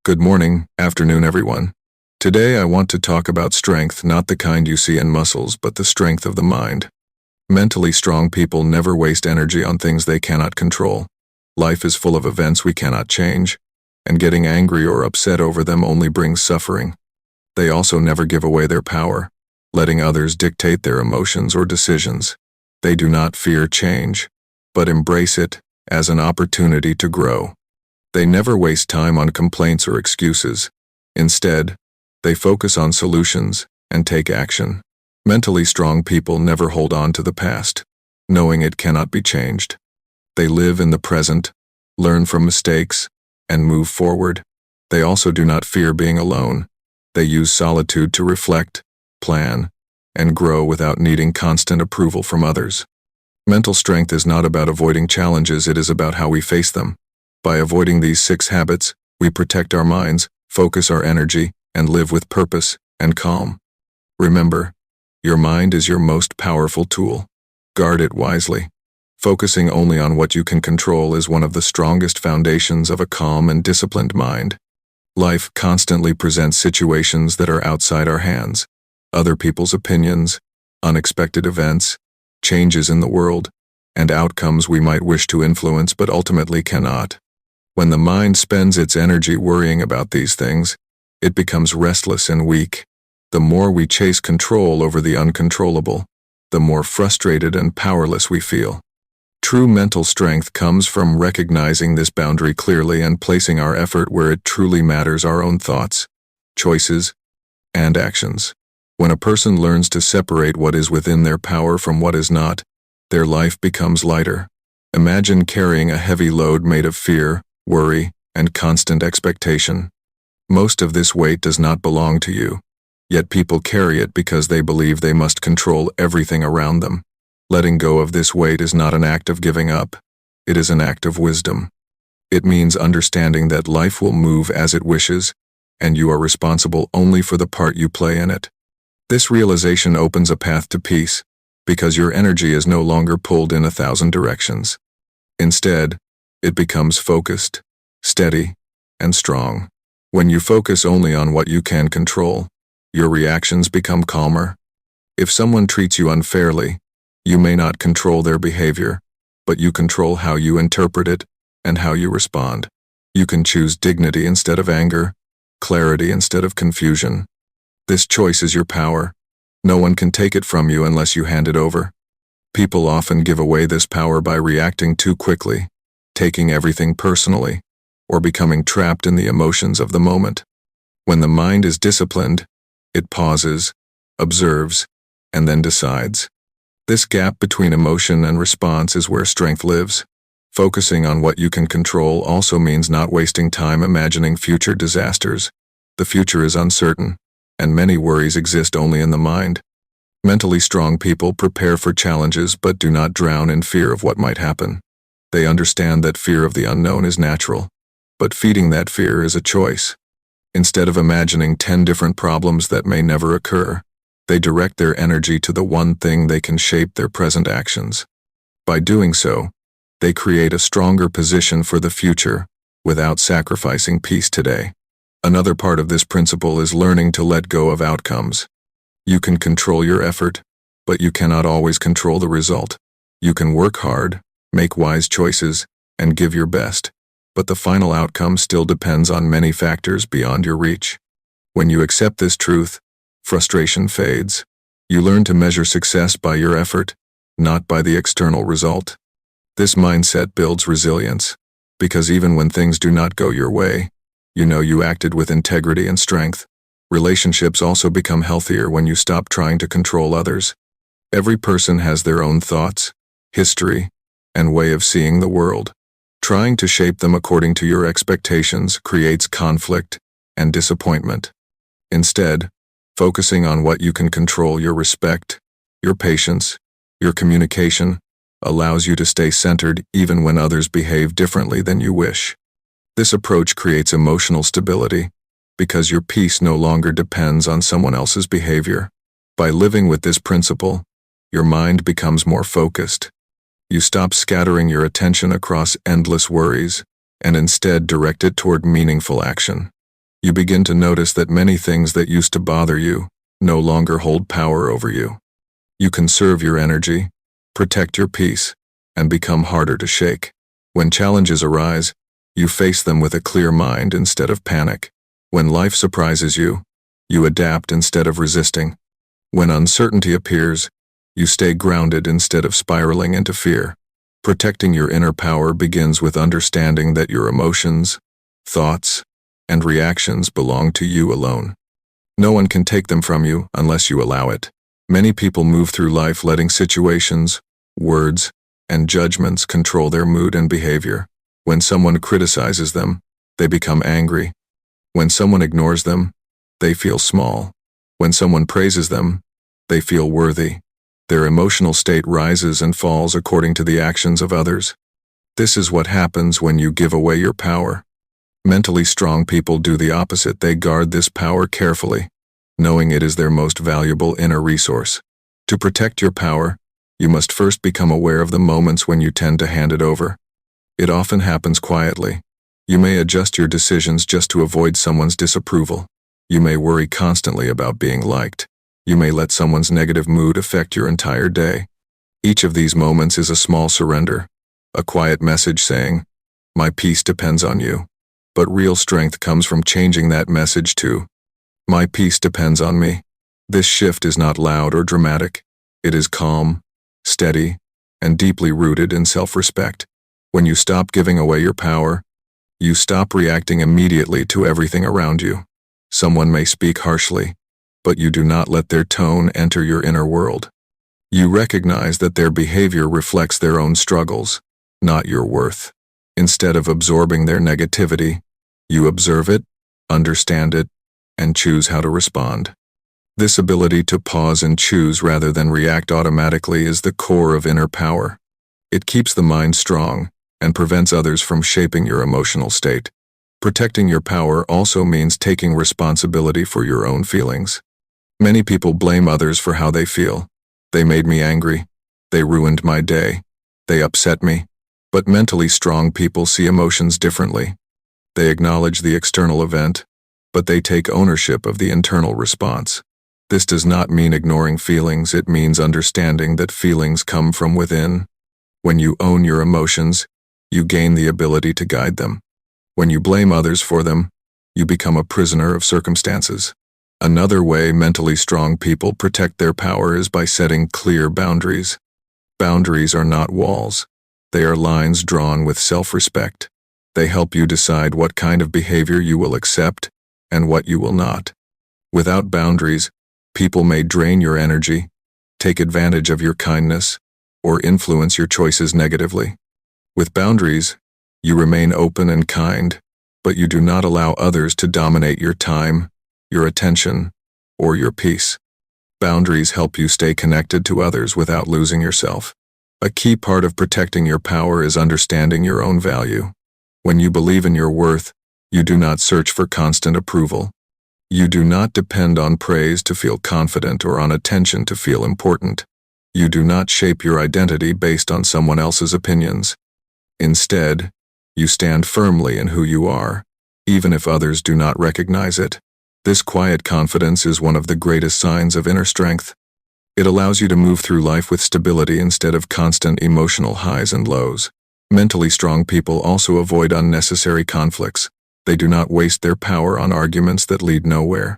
Good morning, afternoon, everyone. Today I want to talk about strength, not the kind you see in muscles, but the strength of the mind. Mentally strong people never waste energy on things they cannot control. Life is full of events we cannot change, and getting angry or upset over them only brings suffering. They also never give away their power, letting others dictate their emotions or decisions. They do not fear change, but embrace it as an opportunity to grow. They never waste time on complaints or excuses. Instead, they focus on solutions and take action. Mentally strong people never hold on to the past, knowing it cannot be changed. They live in the present, learn from mistakes, and move forward. They also do not fear being alone. They use solitude to reflect, plan, and grow without needing constant approval from others. Mental strength is not about avoiding challenges, it is about how we face them. By avoiding these 6 habits, we protect our minds, focus our energy, and live with purpose and calm. Remember, your mind is your most powerful tool. Guard it wisely. Focusing only on what you can control is one of the strongest foundations of a calm and disciplined mind. Life constantly presents situations that are outside our hands. Other people's opinions, unexpected events, changes in the world, and outcomes we might wish to influence but ultimately cannot. When the mind spends its energy worrying about these things, it becomes restless and weak. The more we chase control over the uncontrollable, the more frustrated and powerless we feel. True mental strength comes from recognizing this boundary clearly and placing our effort where it truly matters: our own thoughts, choices, and actions. When a person learns to separate what is within their power from what is not, their life becomes lighter. Imagine carrying a heavy load made of fear, worry, and constant expectation. Most of this weight does not belong to you, yet people carry it because they believe they must control everything around them. Letting go of this weight is not an act of giving up, it is an act of wisdom. It means understanding that life will move as it wishes, and you are responsible only for the part you play in it. This realization opens a path to peace, because your energy is no longer pulled in 1,000 directions. Instead, it becomes focused, steady, and strong. When you focus only on what you can control, your reactions become calmer. If someone treats you unfairly, you may not control their behavior, but you control how you interpret it and how you respond. You can choose dignity instead of anger, clarity instead of confusion. This choice is your power. No one can take it from you unless you hand it over. People often give away this power by reacting too quickly, taking everything personally, or becoming trapped in the emotions of the moment. When the mind is disciplined, it pauses, observes, and then decides. This gap between emotion and response is where strength lives. Focusing on what you can control also means not wasting time imagining future disasters. The future is uncertain, and many worries exist only in the mind. Mentally strong people prepare for challenges but do not drown in fear of what might happen. They understand that fear of the unknown is natural, but feeding that fear is a choice. Instead of imagining 10 different problems that may never occur, they direct their energy to the one thing they can shape: their present actions. By doing so, they create a stronger position for the future without sacrificing peace today. Another part of this principle is learning to let go of outcomes. You can control your effort, but you cannot always control the result. You can work hard, make wise choices, and give your best, but the final outcome still depends on many factors beyond your reach. When you accept this truth, frustration fades. You learn to measure success by your effort, not by the external result. This mindset builds resilience, because even when things do not go your way, you know you acted with integrity and strength. Relationships also become healthier when you stop trying to control others. Every person has their own thoughts, history, and way of seeing the world. Trying to shape them according to your expectations creates conflict and disappointment. Instead, focusing on what you can control, your respect, your patience, your communication, allows you to stay centered even when others behave differently than you wish. This approach creates emotional stability, because your peace no longer depends on someone else's behavior. By living with this principle, your mind becomes more focused. You stop scattering your attention across endless worries and instead direct it toward meaningful action. You begin to notice that many things that used to bother you no longer hold power over you. You conserve your energy, protect your peace, and become harder to shake. When challenges arise, you face them with a clear mind instead of panic. When life surprises you, you adapt instead of resisting. When uncertainty appears, you stay grounded instead of spiraling into fear. Protecting your inner power begins with understanding that your emotions, thoughts, and reactions belong to you alone. No one can take them from you unless you allow it. Many people move through life letting situations, words, and judgments control their mood and behavior. When someone criticizes them, they become angry. When someone ignores them, they feel small. When someone praises them, they feel worthy. Their emotional state rises and falls according to the actions of others. This is what happens when you give away your power. Mentally strong people do the opposite. They guard this power carefully, knowing it is their most valuable inner resource. To protect your power, you must first become aware of the moments when you tend to hand it over. It often happens quietly. You may adjust your decisions just to avoid someone's disapproval. You may worry constantly about being liked. You may let someone's negative mood affect your entire day. Each of these moments is a small surrender, a quiet message saying, "My peace depends on you." But real strength comes from changing that message to, "My peace depends on me." This shift is not loud or dramatic. It is calm, steady, and deeply rooted in self-respect. When you stop giving away your power, you stop reacting immediately to everything around you. Someone may speak harshly, but you do not let their tone enter your inner world. You recognize that their behavior reflects their own struggles, not your worth. Instead of absorbing their negativity, you observe it, understand it, and choose how to respond. This ability to pause and choose rather than react automatically is the core of inner power. It keeps the mind strong and prevents others from shaping your emotional state. Protecting your power also means taking responsibility for your own feelings. Many people blame others for how they feel. They made me angry. They ruined my day. They upset me. But mentally strong people see emotions differently. They acknowledge the external event, but they take ownership of the internal response. This does not mean ignoring feelings. It means understanding that feelings come from within. When you own your emotions, you gain the ability to guide them. When you blame others for them, you become a prisoner of circumstances. Another way mentally strong people protect their power is by setting clear boundaries. Boundaries are not walls. They are lines drawn with self-respect. They help you decide what kind of behavior you will accept and what you will not. Without boundaries, people may drain your energy, take advantage of your kindness, or influence your choices negatively. With boundaries, you remain open and kind, but you do not allow others to dominate your time, your attention, or your peace. Boundaries help you stay connected to others without losing yourself. A key part of protecting your power is understanding your own value. When you believe in your worth, you do not search for constant approval. You do not depend on praise to feel confident or on attention to feel important. You do not shape your identity based on someone else's opinions. Instead, you stand firmly in who you are, even if others do not recognize it. This quiet confidence is one of the greatest signs of inner strength. It allows you to move through life with stability instead of constant emotional highs and lows. Mentally strong people also avoid unnecessary conflicts. They do not waste their power on arguments that lead nowhere.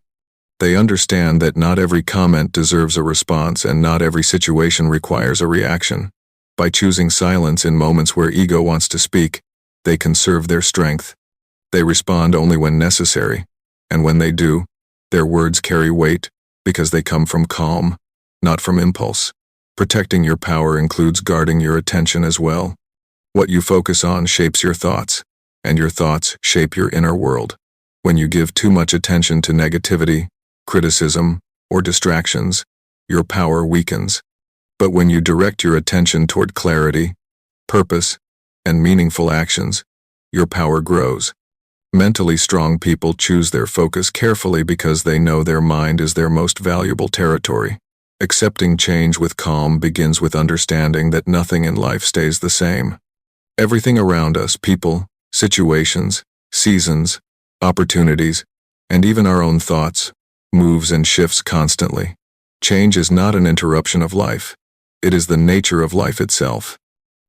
They understand that not every comment deserves a response and not every situation requires a reaction. By choosing silence in moments where ego wants to speak, they conserve their strength. They respond only when necessary, and when they do, their words carry weight because they come from calm, not from impulse. Protecting your power includes guarding your attention as well. What you focus on shapes your thoughts, and your thoughts shape your inner world. When you give too much attention to negativity, criticism, or distractions, your power weakens. But when you direct your attention toward clarity, purpose, and meaningful actions, your power grows. Mentally strong people choose their focus carefully because they know their mind is their most valuable territory. Accepting change with calm begins with understanding that nothing in life stays the same. Everything around us, people, situations, seasons, opportunities, And even our own thoughts, moves and shifts constantly. Change is not an interruption of life. It is the nature of life itself.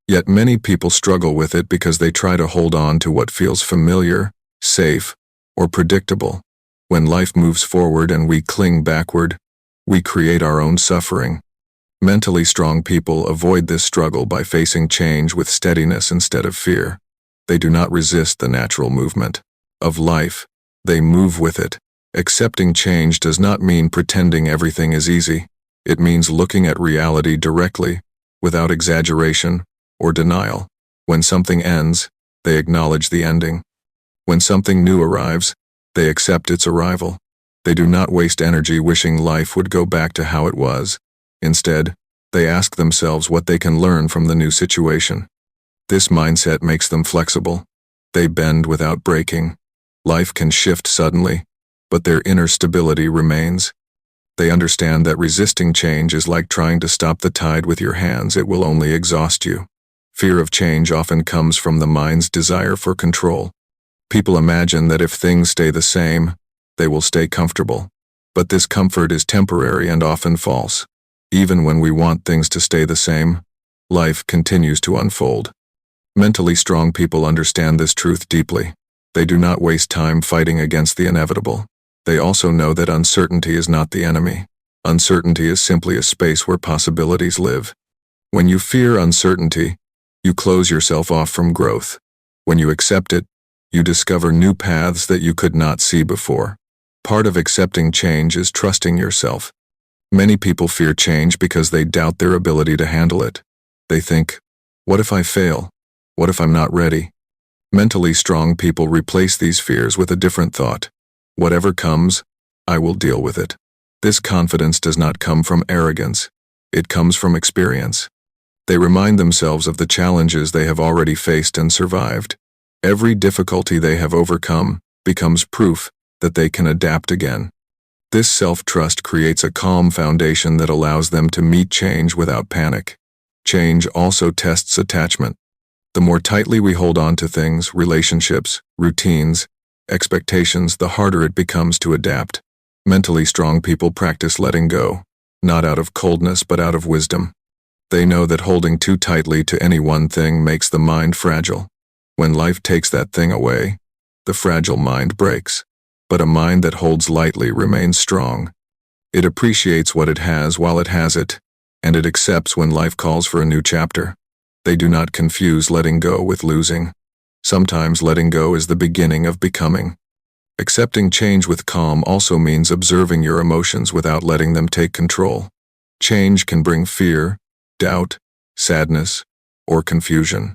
Yet many people struggle with it because they try to hold on to what feels familiar, safe, or predictable. When life moves forward and we cling backward, we create our own suffering. Mentally strong people avoid this struggle by facing change with steadiness instead of fear. They do not resist the natural movement of life. They move with it. Accepting change does not mean pretending everything is easy. It means looking at reality directly, without exaggeration or denial. When something ends, they acknowledge the ending. When something new arrives, they accept its arrival. They do not waste energy wishing life would go back to how it was. Instead, they ask themselves what they can learn from the new situation. This mindset makes them flexible. They bend without breaking. Life can shift suddenly, but their inner stability remains. They understand that resisting change is like trying to stop the tide with your hands. It will only exhaust you. Fear of change often comes from the mind's desire for control. People imagine that if things stay the same, they will stay comfortable. But this comfort is temporary and often false. Even when we want things to stay the same, life continues to unfold. Mentally strong people understand this truth deeply. They do not waste time fighting against the inevitable. They also know that uncertainty is not the enemy. Uncertainty is simply a space where possibilities live. When you fear uncertainty, you close yourself off from growth. When you accept it, you discover new paths that you could not see before. Part of accepting change is trusting yourself. Many people fear change because they doubt their ability to handle it. They think, what if I fail? What if I'm not ready? Mentally strong people replace these fears with a different thought. Whatever comes, I will deal with it. This confidence does not come from arrogance. It comes from experience. They remind themselves of the challenges they have already faced and survived. Every difficulty they have overcome becomes proof that they can adapt again. This self-trust creates a calm foundation that allows them to meet change without panic. Change also tests attachment. The more tightly we hold on to things, relationships, routines, expectations, the harder it becomes to adapt. Mentally strong people practice letting go, not out of coldness but out of wisdom. They know that holding too tightly to any one thing makes the mind fragile. When life takes that thing away, the fragile mind breaks. But a mind that holds lightly remains strong. It appreciates what it has while it has it, and it accepts when life calls for a new chapter. They do not confuse letting go with losing. Sometimes letting go is the beginning of becoming. Accepting change with calm also means observing your emotions without letting them take control. Change can bring fear, doubt, sadness, or confusion.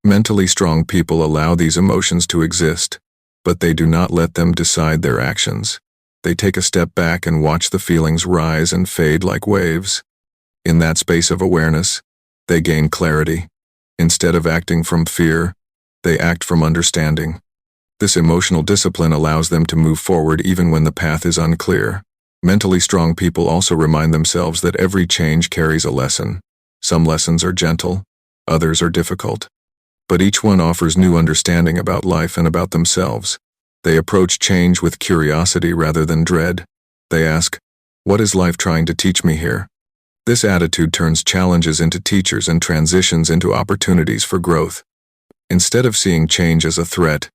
Mentally strong people allow these emotions to exist, but they do not let them decide their actions. They take a step back and watch the feelings rise and fade like waves. In that space of awareness, they gain clarity. Instead of acting from fear, they act from understanding. This emotional discipline allows them to move forward even when the path is unclear. Mentally strong people also remind themselves that every change carries a lesson. Some lessons are gentle, others are difficult. But each one offers new understanding about life and about themselves. They approach change with curiosity rather than dread. They ask, what is life trying to teach me here? This attitude turns challenges into teachers and transitions into opportunities for growth. Instead of seeing change as a threat,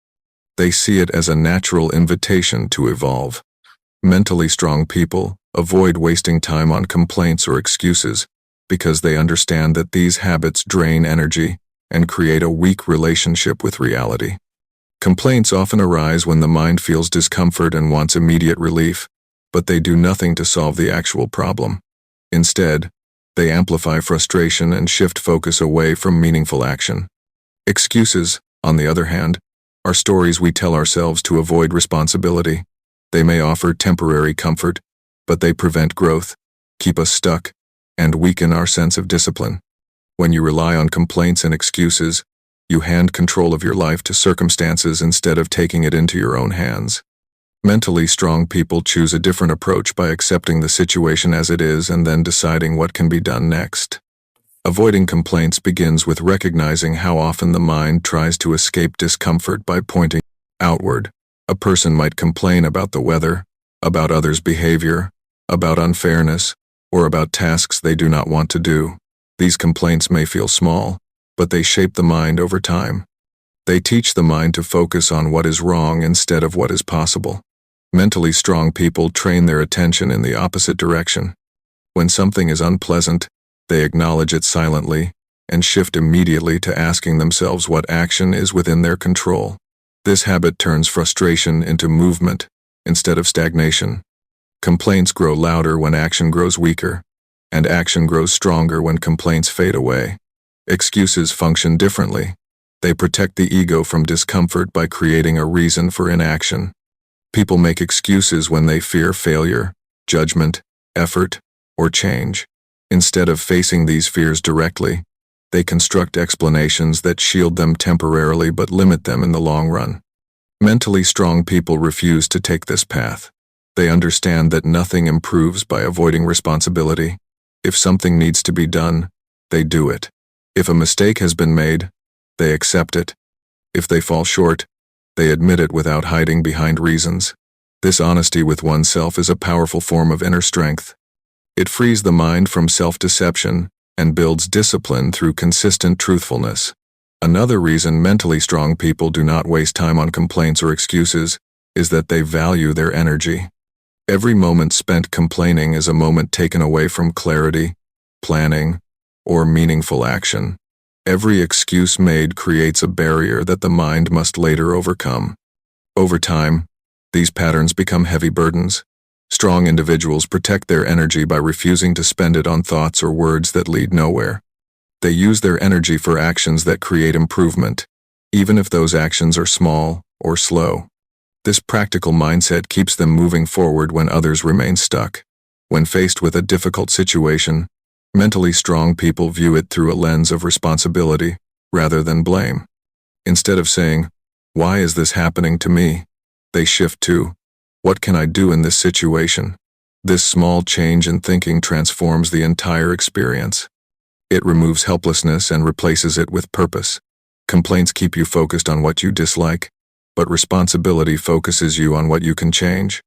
they see it as a natural invitation to evolve. Mentally strong people avoid wasting time on complaints or excuses because they understand that these habits drain energy and create a weak relationship with reality. Complaints often arise when the mind feels discomfort and wants immediate relief, but they do nothing to solve the actual problem. Instead, they amplify frustration and shift focus away from meaningful action. Excuses, on the other hand, are stories we tell ourselves to avoid responsibility. They may offer temporary comfort, but they prevent growth, keep us stuck, and weaken our sense of discipline. When you rely on complaints and excuses, you hand control of your life to circumstances instead of taking it into your own hands. Mentally strong people choose a different approach by accepting the situation as it is and then deciding what can be done next. Avoiding complaints begins with recognizing how often the mind tries to escape discomfort by pointing outward. A person might complain about the weather, about others' behavior, about unfairness, or about tasks they do not want to do. These complaints may feel small, but they shape the mind over time. They teach the mind to focus on what is wrong instead of what is possible. Mentally strong people train their attention in the opposite direction. When something is unpleasant, they acknowledge it silently and shift immediately to asking themselves what action is within their control. This habit turns frustration into movement instead of stagnation. Complaints grow louder when action grows weaker, and action grows stronger when complaints fade away. Excuses function differently. They protect the ego from discomfort by creating a reason for inaction. People make excuses when they fear failure, judgment, effort, or change. Instead of facing these fears directly, they construct explanations that shield them temporarily but limit them in the long run. Mentally strong people refuse to take this path. They understand that nothing improves by avoiding responsibility. If something needs to be done, they do it. If a mistake has been made, they accept it. If they fall short, they admit it without hiding behind reasons. This honesty with oneself is a powerful form of inner strength. It frees the mind from self-deception and builds discipline through consistent truthfulness. Another reason mentally strong people do not waste time on complaints or excuses is that they value their energy. Every moment spent complaining is a moment taken away from clarity, planning, or meaningful action. Every excuse made creates a barrier that the mind must later overcome. Over time, these patterns become heavy burdens. Strong individuals protect their energy by refusing to spend it on thoughts or words that lead nowhere. They use their energy for actions that create improvement, even if those actions are small or slow. This practical mindset keeps them moving forward when others remain stuck. When faced with a difficult situation, mentally strong people view it through a lens of responsibility rather than blame. Instead of saying, "Why is this happening to me?" they shift to, "What can I do in this situation?" This small change in thinking transforms the entire experience. It removes helplessness and replaces it with purpose. Complaints keep you focused on what you dislike, but responsibility focuses you on what you can change.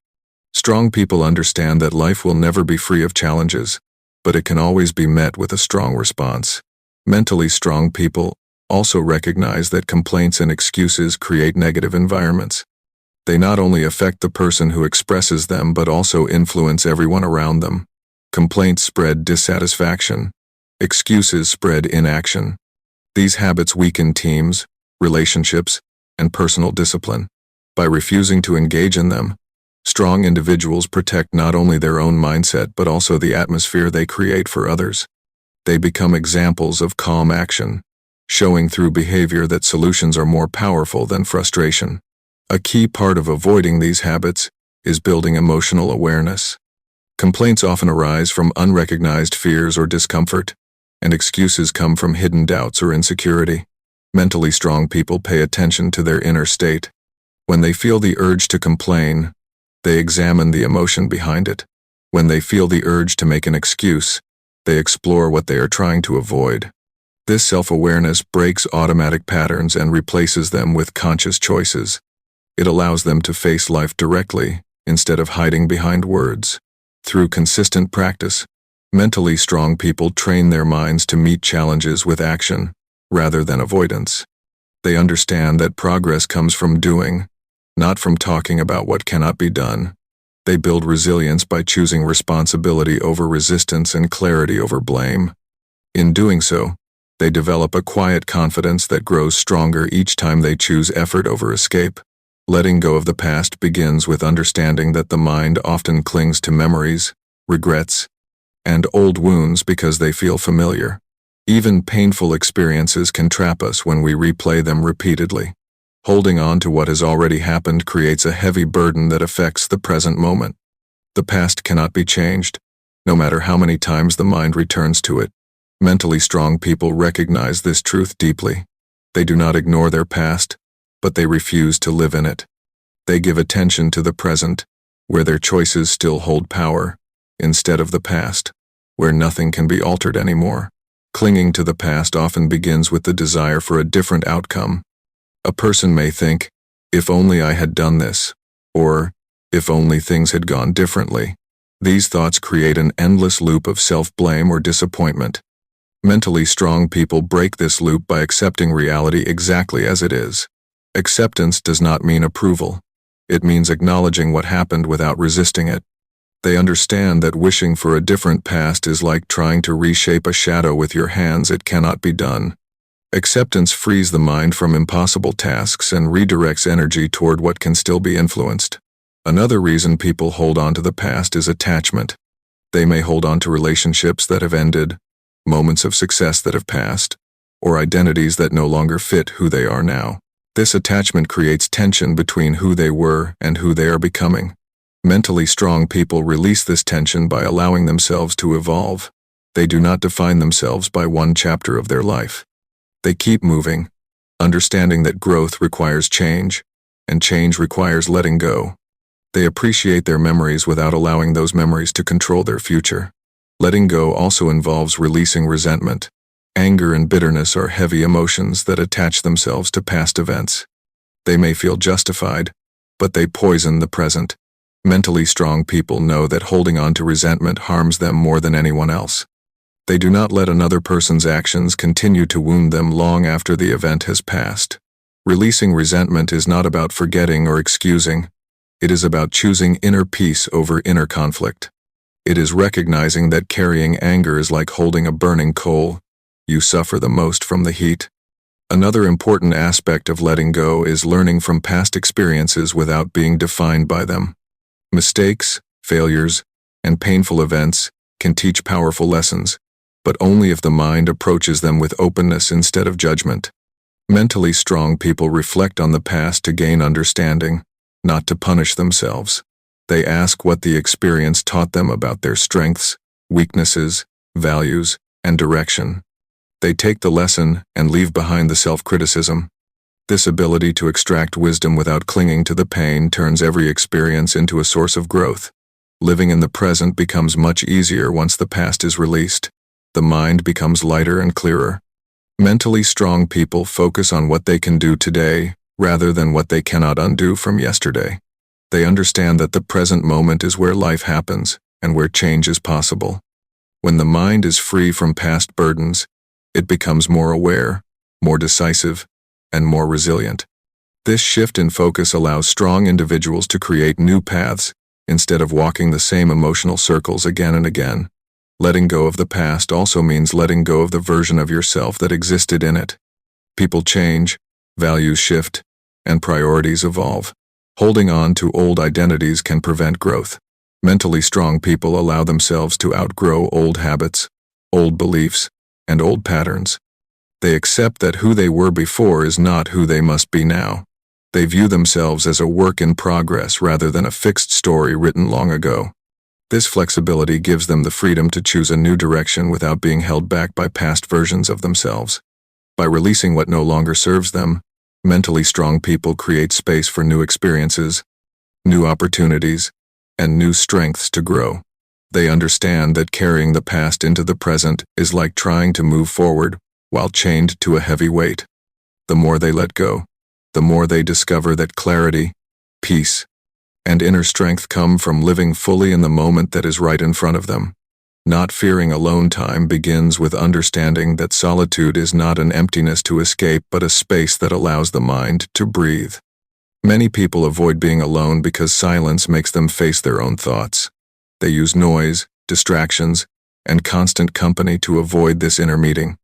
Strong people understand that life will never be free of challenges, but it can always be met with a strong response. Mentally strong people also recognize that complaints and excuses create negative environments. They not only affect the person who expresses them but also influence everyone around them. Complaints spread dissatisfaction. Excuses spread inaction. These habits weaken teams, relationships, and personal discipline. By refusing to engage in them, strong individuals protect not only their own mindset but also the atmosphere they create for others. They become examples of calm action, showing through behavior that solutions are more powerful than frustration. A key part of avoiding these habits is building emotional awareness. Complaints often arise from unrecognized fears or discomfort, and excuses come from hidden doubts or insecurity. Mentally strong people pay attention to their inner state. When they feel the urge to complain, they examine the emotion behind it. When they feel the urge to make an excuse, they explore what they are trying to avoid. This self-awareness breaks automatic patterns and replaces them with conscious choices. It allows them to face life directly, instead of hiding behind words. Through consistent practice, mentally strong people train their minds to meet challenges with action, rather than avoidance. They understand that progress comes from doing, not from talking about what cannot be done. They build resilience by choosing responsibility over resistance and clarity over blame. In doing so, they develop a quiet confidence that grows stronger each time they choose effort over escape. Letting go of the past begins with understanding that the mind often clings to memories, regrets, and old wounds because they feel familiar. Even painful experiences can trap us when we replay them repeatedly. Holding on to what has already happened creates a heavy burden that affects the present moment. The past cannot be changed, no matter how many times the mind returns to it. Mentally strong people recognize this truth deeply. They do not ignore their past, but they refuse to live in it. They give attention to the present, where their choices still hold power, instead of the past, where nothing can be altered anymore. Clinging to the past often begins with the desire for a different outcome. A person may think, If only I had done this, or if only things had gone differently. These thoughts create an endless loop of self-blame or disappointment. Mentally strong people break this loop by accepting reality exactly as it is. Acceptance does not mean approval. It means acknowledging what happened without resisting it. They understand that wishing for a different past is like trying to reshape a shadow with your hands. It cannot be done. Acceptance frees the mind from impossible tasks and redirects energy toward what can still be influenced. Another reason people hold on to the past is attachment. They may hold on to relationships that have ended, moments of success that have passed, or identities that no longer fit who they are now. This attachment creates tension between who they were and who they are becoming. Mentally strong people release this tension by allowing themselves to evolve. They do not define themselves by one chapter of their life. They keep moving, understanding that growth requires change, and change requires letting go. They appreciate their memories without allowing those memories to control their future. Letting go also involves releasing resentment. Anger and bitterness are heavy emotions that attach themselves to past events. They may feel justified, but they poison the present. Mentally strong people know that holding on to resentment harms them more than anyone else. They do not let another person's actions continue to wound them long after the event has passed. Releasing resentment is not about forgetting or excusing. It is about choosing inner peace over inner conflict. It is recognizing that carrying anger is like holding a burning coal. You suffer the most from the heat. Another important aspect of letting go is learning from past experiences without being defined by them. Mistakes, failures, and painful events can teach powerful lessons, but only if the mind approaches them with openness instead of judgment. Mentally strong people reflect on the past to gain understanding, not to punish themselves. They ask what the experience taught them about their strengths, weaknesses, values, and direction. They take the lesson and leave behind the self-criticism. This ability to extract wisdom without clinging to the pain turns every experience into a source of growth. Living in the present becomes much easier once the past is released. The mind becomes lighter and clearer. Mentally strong people focus on what they can do today rather than what they cannot undo from yesterday. They understand that the present moment is where life happens and where change is possible. When the mind is free from past burdens, it becomes more aware, more decisive, and more resilient. This shift in focus allows strong individuals to create new paths instead of walking the same emotional circles again and again. Letting go of the past also means letting go of the version of yourself that existed in it. People change, values shift, and priorities evolve. Holding on to old identities can prevent growth. Mentally strong people allow themselves to outgrow old habits, old beliefs, and old patterns. They accept that who they were before is not who they must be now. They view themselves as a work in progress rather than a fixed story written long ago. This flexibility gives them the freedom to choose a new direction without being held back by past versions of themselves. By releasing what no longer serves them, mentally strong people create space for new experiences, new opportunities, and new strengths to grow. They understand that carrying the past into the present is like trying to move forward while chained to a heavy weight. The more they let go, the more they discover that clarity, peace, and inner strength come from living fully in the moment that is right in front of them. Not fearing alone time begins with understanding that solitude is not an emptiness to escape but a space that allows the mind to breathe. Many people avoid being alone because silence makes them face their own thoughts. They use noise, distractions, and constant company to avoid this inner meeting.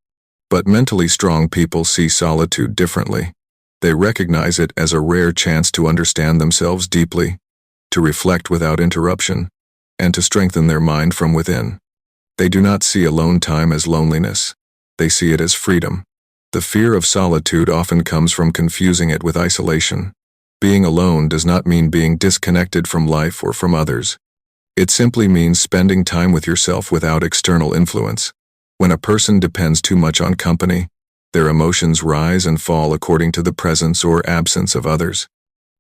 But mentally strong people see solitude differently. They recognize it as a rare chance to understand themselves deeply, to reflect without interruption, and to strengthen their mind from within. They do not see alone time as loneliness. They see it as freedom. The fear of solitude often comes from confusing it with isolation. Being alone does not mean being disconnected from life or from others. It simply means spending time with yourself without external influence. When a person depends too much on company, their emotions rise and fall according to the presence or absence of others.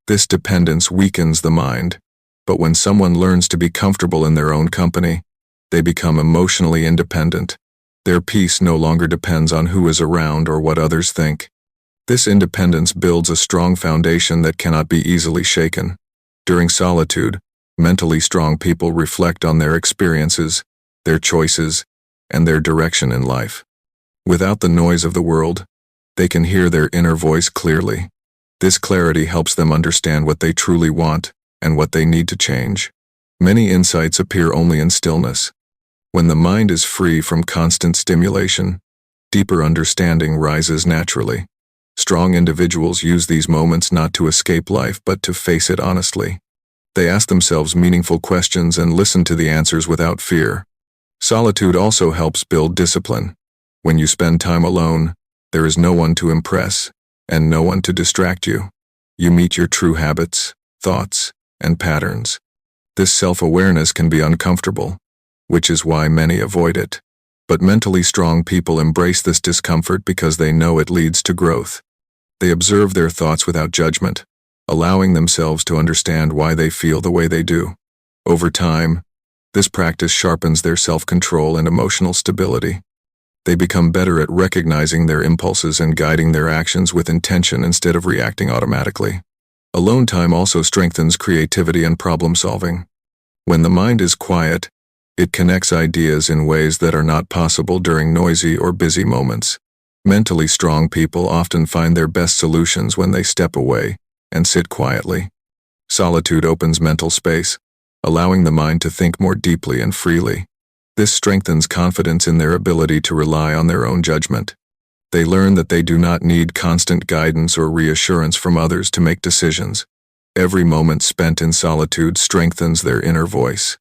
This dependence weakens the mind, but when someone learns to be comfortable in their own company, they become emotionally independent. Their peace no longer depends on who is around or what others think. This independence builds a strong foundation that cannot be easily shaken. During solitude, mentally strong people reflect on their experiences, their choices, and their direction in life. Without the noise of the world, they can hear their inner voice clearly. This clarity helps them understand what they truly want and what they need to change. Many insights appear only in stillness. When the mind is free from constant stimulation, deeper understanding rises naturally. Strong individuals use these moments not to escape life but to face it honestly. They ask themselves meaningful questions and listen to the answers without fear. Solitude also helps build discipline. When you spend time alone, there is no one to impress and no one to distract you. You meet your true habits, thoughts, and patterns. This self-awareness can be uncomfortable, which is why many avoid it. But mentally strong people embrace this discomfort because they know it leads to growth. They observe their thoughts without judgment, allowing themselves to understand why they feel the way they do. Over time, this practice sharpens their self-control and emotional stability. They become better at recognizing their impulses and guiding their actions with intention instead of reacting automatically. Alone time also strengthens creativity and problem-solving. When the mind is quiet, it connects ideas in ways that are not possible during noisy or busy moments. Mentally strong people often find their best solutions when they step away and sit quietly. Solitude opens mental space, allowing the mind to think more deeply and freely. This strengthens confidence in their ability to rely on their own judgment. They learn that they do not need constant guidance or reassurance from others to make decisions. Every moment spent in solitude strengthens their inner voice.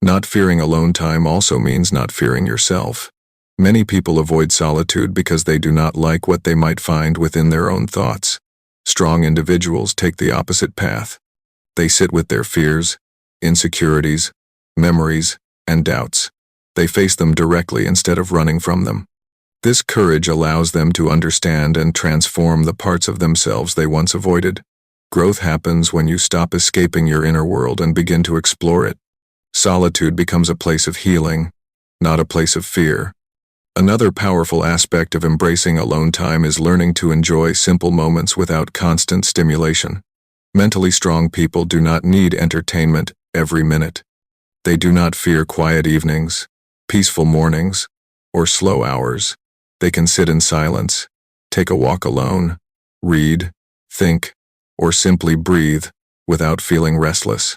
Not fearing alone time also means not fearing yourself. Many people avoid solitude because they do not like what they might find within their own thoughts. Strong individuals take the opposite path. They sit with their fears, insecurities, memories, and doubts. They face them directly instead of running from them. This courage allows them to understand and transform the parts of themselves they once avoided. Growth happens when you stop escaping your inner world and begin to explore it. Solitude becomes a place of healing, not a place of fear. Another powerful aspect of embracing alone time is learning to enjoy simple moments without constant stimulation. Mentally strong people do not need entertainment every minute. They do not fear quiet evenings, peaceful mornings, or slow hours. They can sit in silence, take a walk alone, read, think, or simply breathe without feeling restless.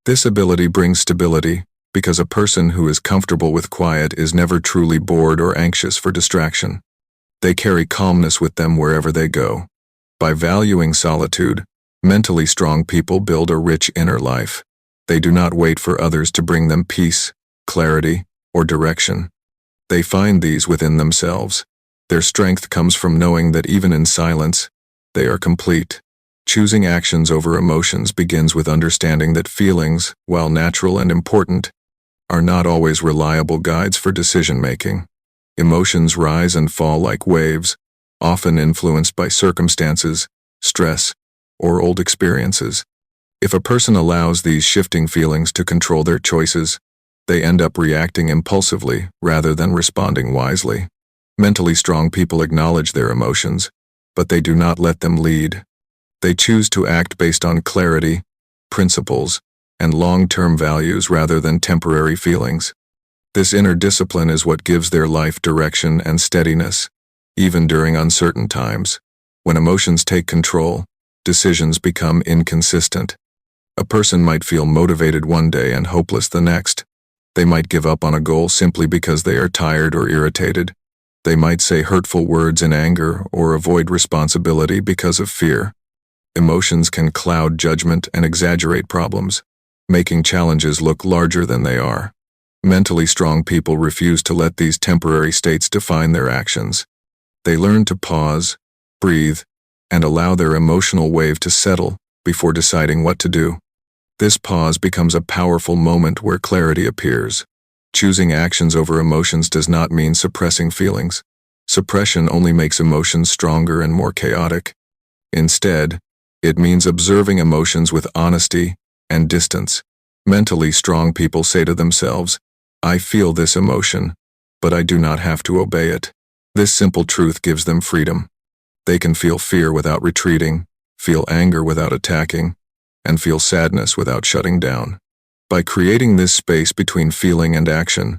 This ability brings stability because a person who is comfortable with quiet is never truly bored or anxious for distraction. They carry calmness with them wherever they go. By valuing solitude, mentally strong people build a rich inner life. They do not wait for others to bring them peace, clarity, or direction. They find these within themselves. Their strength comes from knowing that even in silence, they are complete. Choosing actions over emotions begins with understanding that feelings, while natural and important, are not always reliable guides for decision-making. Emotions rise and fall like waves, often influenced by circumstances, stress, or old experiences. If a person allows these shifting feelings to control their choices, they end up reacting impulsively rather than responding wisely. Mentally strong people acknowledge their emotions, but they do not let them lead. They choose to act based on clarity, principles, and long-term values rather than temporary feelings. This inner discipline is what gives their life direction and steadiness, even during uncertain times. When emotions take control, decisions become inconsistent. A person might feel motivated one day and hopeless the next. They might give up on a goal simply because they are tired or irritated. They might say hurtful words in anger or avoid responsibility because of fear. Emotions can cloud judgment and exaggerate problems, making challenges look larger than they are. Mentally strong people refuse to let these temporary states define their actions. They learn to pause, breathe, and allow their emotional wave to settle before deciding what to do. This pause becomes a powerful moment where clarity appears. Choosing actions over emotions does not mean suppressing feelings. Suppression only makes emotions stronger and more chaotic. Instead, it means observing emotions with honesty and distance. Mentally strong people say to themselves, "I feel this emotion, but I do not have to obey it." This simple truth gives them freedom. They can feel fear without retreating, feel anger without attacking, and feel sadness without shutting down. By creating this space between feeling and action,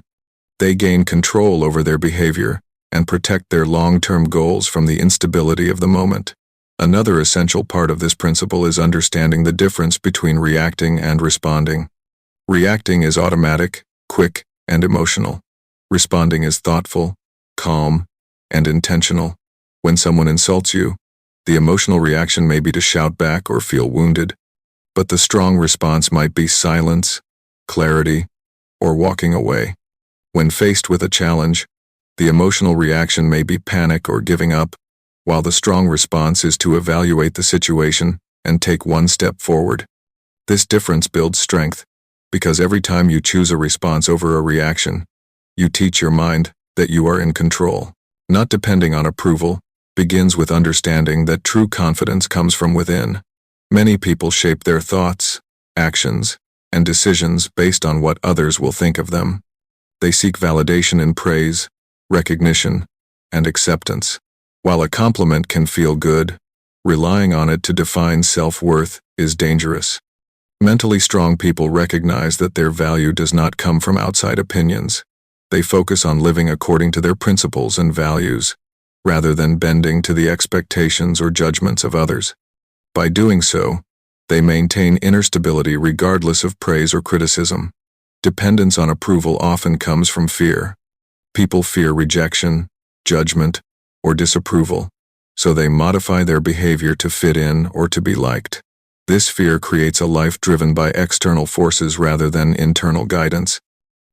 they gain control over their behavior and protect their long-term goals from the instability of the moment. Another essential part of this principle is understanding the difference between reacting and responding. Reacting is automatic, quick, and emotional. Responding is thoughtful, calm, and intentional. When someone insults you, the emotional reaction may be to shout back or feel wounded, but the strong response might be silence, clarity, or walking away. When faced with a challenge, the emotional reaction may be panic or giving up, while the strong response is to evaluate the situation and take one step forward. This difference builds strength, because every time you choose a response over a reaction, you teach your mind that you are in control. Not depending on approval begins with understanding that true confidence comes from within. Many people shape their thoughts, actions, and decisions based on what others will think of them. They seek validation in praise, recognition, and acceptance. While a compliment can feel good, relying on it to define self-worth is dangerous. Mentally strong people recognize that their value does not come from outside opinions. They focus on living according to their principles and values, rather than bending to the expectations or judgments of others. By doing so, they maintain inner stability regardless of praise or criticism. Dependence on approval often comes from fear. People fear rejection, judgment, or disapproval, so they modify their behavior to fit in or to be liked. This fear creates a life driven by external forces rather than internal guidance.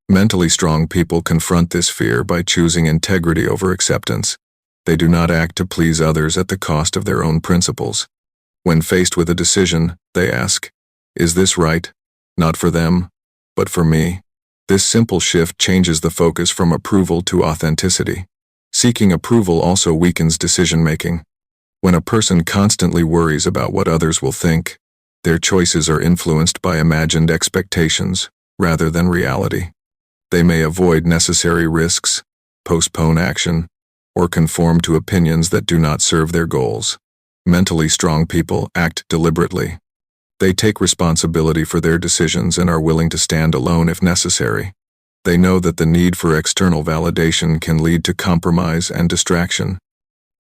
Mentally strong people confront this fear by choosing integrity over acceptance. They do not act to please others at the cost of their own principles. When faced with a decision, they ask, "Is this right? Not for them, but for me?" This simple shift changes the focus from approval to authenticity. Seeking approval also weakens decision-making. When a person constantly worries about what others will think, their choices are influenced by imagined expectations rather than reality. They may avoid necessary risks, postpone action, or conform to opinions that do not serve their goals. Mentally strong people act deliberately. They take responsibility for their decisions and are willing to stand alone if necessary. They know that the need for external validation can lead to compromise and distraction,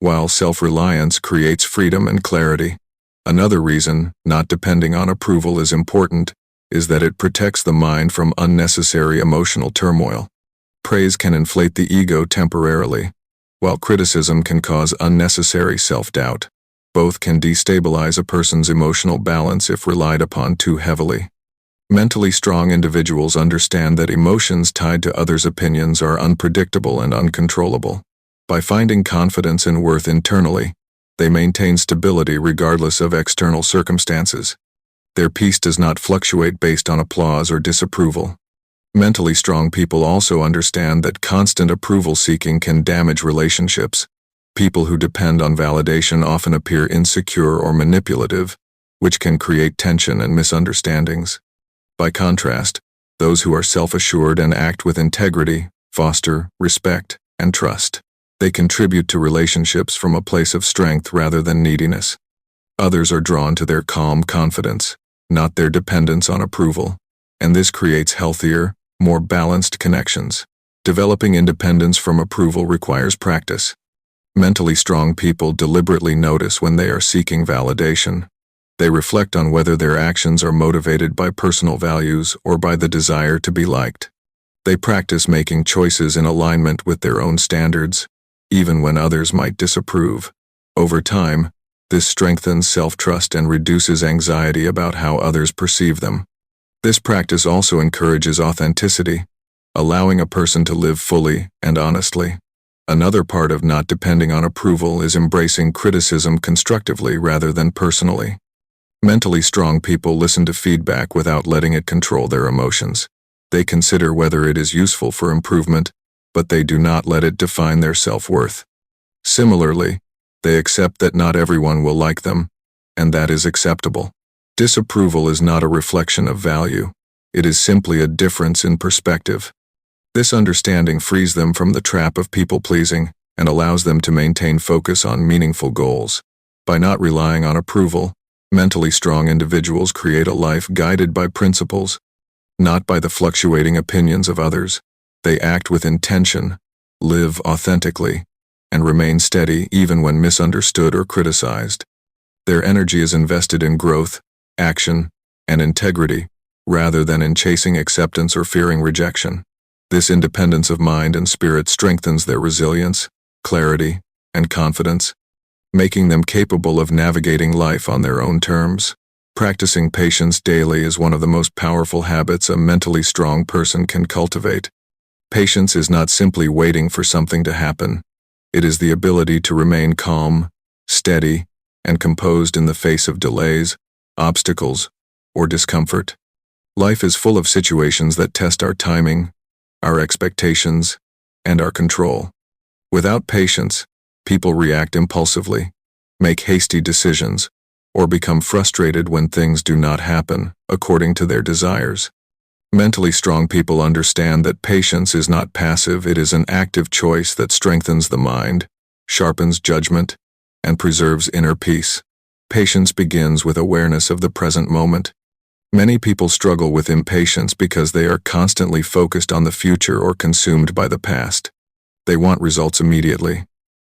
while self-reliance creates freedom and clarity. Another reason not depending on approval is important is that it protects the mind from unnecessary emotional turmoil. Praise can inflate the ego temporarily, while criticism can cause unnecessary self-doubt. Both can destabilize a person's emotional balance if relied upon too heavily. Mentally strong individuals understand that emotions tied to others' opinions are unpredictable and uncontrollable. By finding confidence and worth internally, they maintain stability regardless of external circumstances. Their peace does not fluctuate based on applause or disapproval. Mentally strong people also understand that constant approval seeking can damage relationships. People who depend on validation often appear insecure or manipulative, which can create tension and misunderstandings. By contrast, those who are self-assured and act with integrity foster respect and trust. They contribute to relationships from a place of strength rather than neediness. Others are drawn to their calm confidence, not their dependence on approval, and this creates healthier, more balanced connections. Developing independence from approval requires practice. Mentally strong people deliberately notice when they are seeking validation. They reflect on whether their actions are motivated by personal values or by the desire to be liked. They practice making choices in alignment with their own standards, even when others might disapprove. Over time, this strengthens self-trust and reduces anxiety about how others perceive them. This practice also encourages authenticity, allowing a person to live fully and honestly. Another part of not depending on approval is embracing criticism constructively rather than personally. Mentally strong people listen to feedback without letting it control their emotions. They consider whether it is useful for improvement, but they do not let it define their self-worth. Similarly, they accept that not everyone will like them, and that is acceptable. Disapproval is not a reflection of value. It is simply a difference in perspective. This understanding frees them from the trap of people-pleasing and allows them to maintain focus on meaningful goals. By not relying on approval, mentally strong individuals create a life guided by principles, not by the fluctuating opinions of others. They act with intention, live authentically, and remain steady even when misunderstood or criticized. Their energy is invested in growth, action, and integrity, rather than in chasing acceptance or fearing rejection. This independence of mind and spirit strengthens their resilience, clarity, and confidence, making them capable of navigating life on their own terms. Practicing patience daily is one of the most powerful habits a mentally strong person can cultivate. Patience is not simply waiting for something to happen. It is the ability to remain calm, steady, and composed in the face of delays, obstacles, or discomfort. Life is full of situations that test our timing, our expectations, and our control. Without patience, people react impulsively, make hasty decisions, or become frustrated when things do not happen according to their desires. Mentally strong people understand that patience is not passive, it is an active choice that strengthens the mind, sharpens judgment, and preserves inner peace. Patience begins with awareness of the present moment. Many people struggle with impatience because they are constantly focused on the future or consumed by the past. They want results immediately,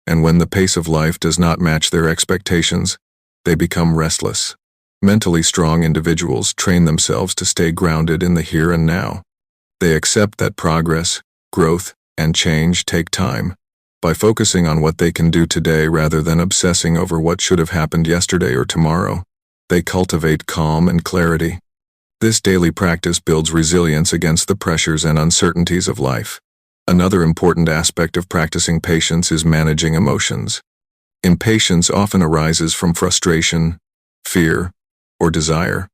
and when the pace of life does not match their expectations, they become restless. Mentally strong individuals train themselves to stay grounded in the here and now. They accept that progress, growth, and change take time. By focusing on what they can do today rather than obsessing over what should have happened yesterday or tomorrow, they cultivate calm and clarity. This daily practice builds resilience against the pressures and uncertainties of life. Another important aspect of practicing patience is managing emotions. Impatience often arises from frustration, fear, or desire.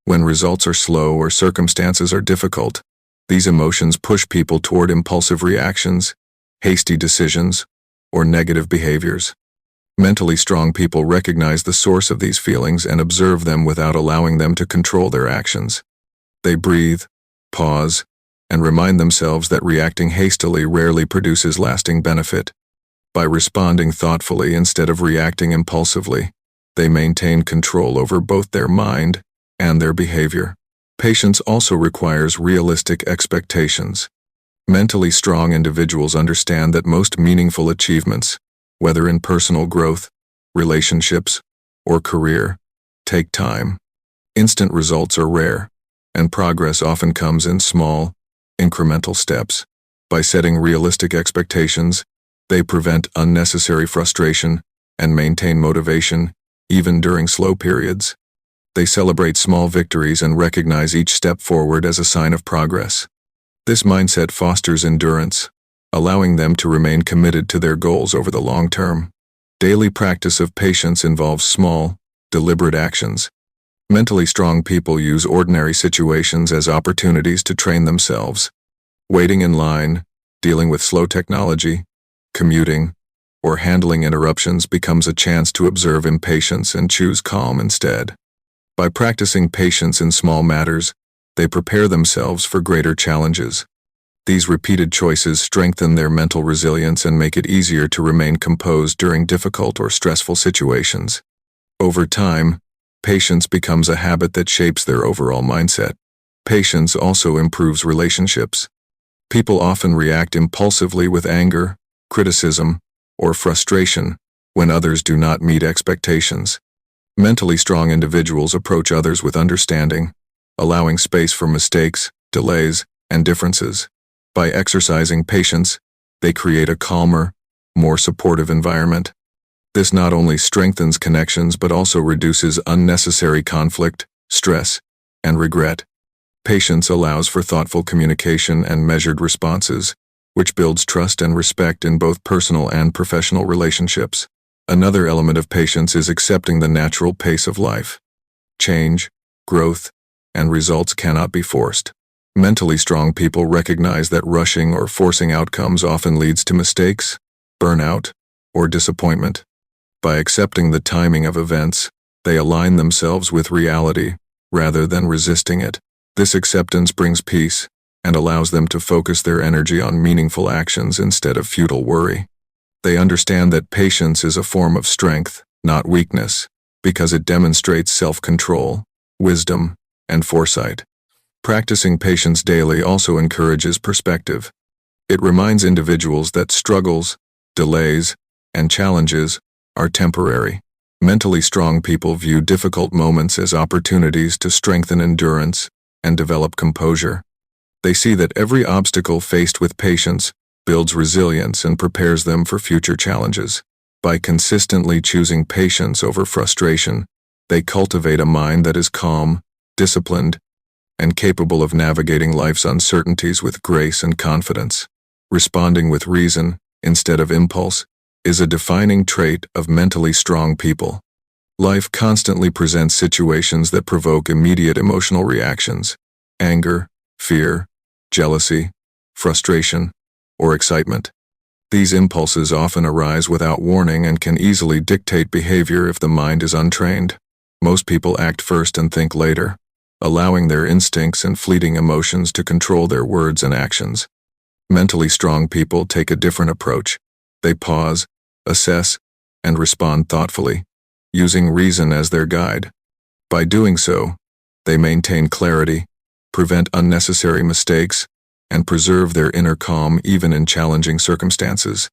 When results are slow or circumstances are difficult, these emotions push people toward impulsive reactions, hasty decisions, or negative behaviors. Mentally strong people recognize the source of these feelings and observe them without allowing them to control their actions. They breathe, pause, and remind themselves that reacting hastily rarely produces lasting benefit. By responding thoughtfully instead of reacting impulsively, they maintain control over both their mind and their behavior. Patience also requires realistic expectations. Mentally strong individuals understand that most meaningful achievements, whether in personal growth, relationships, or career, take time. Instant results are rare, and progress often comes in small, incremental steps. By setting realistic expectations, they prevent unnecessary frustration and maintain motivation, even during slow periods. They celebrate small victories and recognize each step forward as a sign of progress. This mindset fosters endurance, allowing them to remain committed to their goals over the long term. Daily practice of patience involves small, deliberate actions. Mentally strong people use ordinary situations as opportunities to train themselves. Waiting in line, dealing with slow technology, commuting, or handling interruptions becomes a chance to observe impatience and choose calm instead. By practicing patience in small matters, they prepare themselves for greater challenges. These repeated choices strengthen their mental resilience and make it easier to remain composed during difficult or stressful situations. Over time, patience becomes a habit that shapes their overall mindset. Patience also improves relationships. People often react impulsively with anger, criticism, or frustration when others do not meet expectations. Mentally strong individuals approach others with understanding, allowing space for mistakes, delays, and differences. By exercising patience, they create a calmer, more supportive environment. This not only strengthens connections but also reduces unnecessary conflict, stress, and regret. Patience allows for thoughtful communication and measured responses, which builds trust and respect in both personal and professional relationships. Another element of patience is accepting the natural pace of life. Change, growth, and results cannot be forced. Mentally strong people recognize that rushing or forcing outcomes often leads to mistakes, burnout, or disappointment. By accepting the timing of events, they align themselves with reality rather than resisting it. This acceptance brings peace and allows them to focus their energy on meaningful actions instead of futile worry. They understand that patience is a form of strength, not weakness, because it demonstrates self-control, wisdom, and foresight. Practicing patience daily also encourages perspective. It reminds individuals that struggles, delays, and challenges are temporary. Mentally strong people view difficult moments as opportunities to strengthen endurance and develop composure. They see that every obstacle faced with patience builds resilience and prepares them for future challenges. By consistently choosing patience over frustration, they cultivate a mind that is calm, disciplined, and capable of navigating life's uncertainties with grace and confidence. Responding with reason, instead of impulse, is a defining trait of mentally strong people. Life constantly presents situations that provoke immediate emotional reactions: anger, fear, jealousy, frustration, or excitement. These impulses often arise without warning and can easily dictate behavior if the mind is untrained. Most people act first and think later, allowing their instincts and fleeting emotions to control their words and actions. Mentally strong people take a different approach. They pause, assess, and respond thoughtfully, using reason as their guide. By doing so, they maintain clarity, prevent unnecessary mistakes, and preserve their inner calm even in challenging circumstances.